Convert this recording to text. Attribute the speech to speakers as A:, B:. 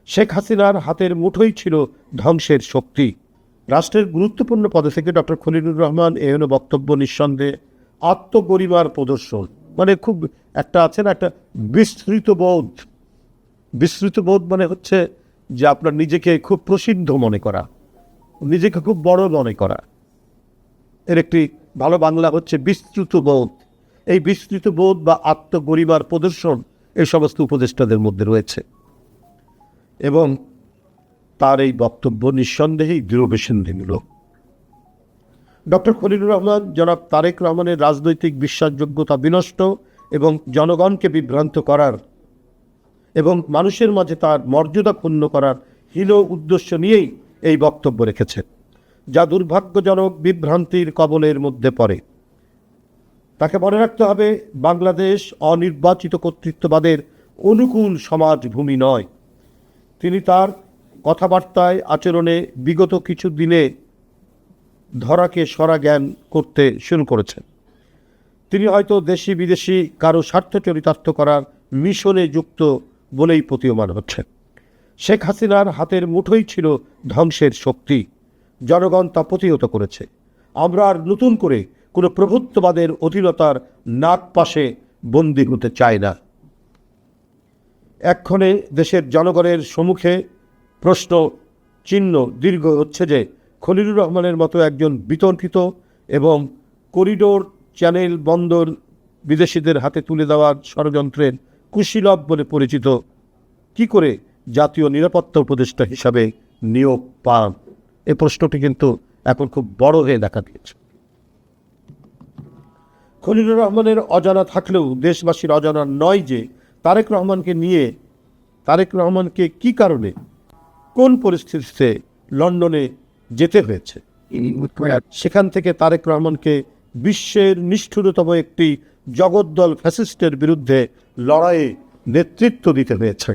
A: শেখ হাসিনার হাতের মুঠোই ছিল ধ্বংসের শক্তি। রাষ্ট্রের গুরুত্বপূর্ণ পদে থেকে ডক্টর খলিলুর রহমান এহেন বক্তব্য নিঃসন্দেহে আত্মগরিমার প্রদর্শন। মানে খুব একটা আছে না, একটা বিস্তৃত বোধ মানে হচ্ছে যে আপনার নিজেকে খুব প্রসিদ্ধ মনে করা, নিজেকে খুব বড় মনে করা। এর একটি ভালো বাংলা হচ্ছে বিস্তৃত বোধ। এই বিস্তৃত বোধ বা আত্মগরিমার প্রদর্শন এই সমস্ত উপদেষ্টাদের মধ্যে রয়েছে এবং তার এই বক্তব্য নিঃসন্দেহেই দৃঢ়বেশিন্দীমূলক। ডক্টর খলিলুর রহমান জনাব তারেক রহমানের রাজনৈতিক বিশ্বাসযোগ্যতা বিনষ্ট এবং জনগণকে বিভ্রান্ত করার এবং মানুষের মাঝে তার মর্যাদা ক্ষুণ্ণ করার হীন উদ্দেশ্য নিয়েই এই বক্তব্য রেখেছেন, যা দুর্ভাগ্যজনক বিভ্রান্তির কবলের মধ্যে পড়ে। তাকে মনে রাখতে হবে, বাংলাদেশ অনির্বাচিত কর্তৃত্ববাদের অনুকূল সমাজভূমি নয়। তিনি তার কথাবার্তায় আচরণে বিগত কিছু দিনে ধরাকে সরা জ্ঞান করতে শুরু করেছেন। তিনি হয়তো দেশি বিদেশি কারো স্বার্থ চরিতার্থ করার মিশনে যুক্ত বলেই প্রতীয়মান হচ্ছেন। শেখ হাসিনার হাতের মুঠোই ছিল ধ্বংসের শক্তি। জনগণ তা প্রতিহত করেছে। আমরা আর নতুন করে কোনো প্রভুত্ববাদের অধীনতার নাক পাশে বন্দী হতে চাই না। এক্ষণে দেশের জনগণের সম্মুখে প্রশ্ন চিহ্ন দীর্ঘ হচ্ছে যে খলিলুর রহমানের মতো একজন বিতর্কিত এবং করিডোর চ্যানেল বন্দর বিদেশিদের হাতে তুলে দেওয়ার ষড়যন্ত্রের কুশীলব বলে পরিচিত কি করে জাতীয় নিরাপত্তা উপদেষ্টা হিসাবে নিয়োগ পান? এই প্রশ্নটি কিন্তু এখন খুব বড় হয়ে দেখা দিয়েছে। খলিলুর রহমানের অজানা থাকলেও দেশবাসীর অজানা নয় যে তারেক রহমানকে কি কারণে কোন পরিস্থিতিতে লন্ডনে যেতে হয়েছে। সেখান থেকে তারেক রহমানকে বিশ্বের নিষ্ঠুরতম একটি জগদ্দল ফ্যাসিস্টের বিরুদ্ধে লড়াইয়ে নেতৃত্ব দিতে হয়েছে।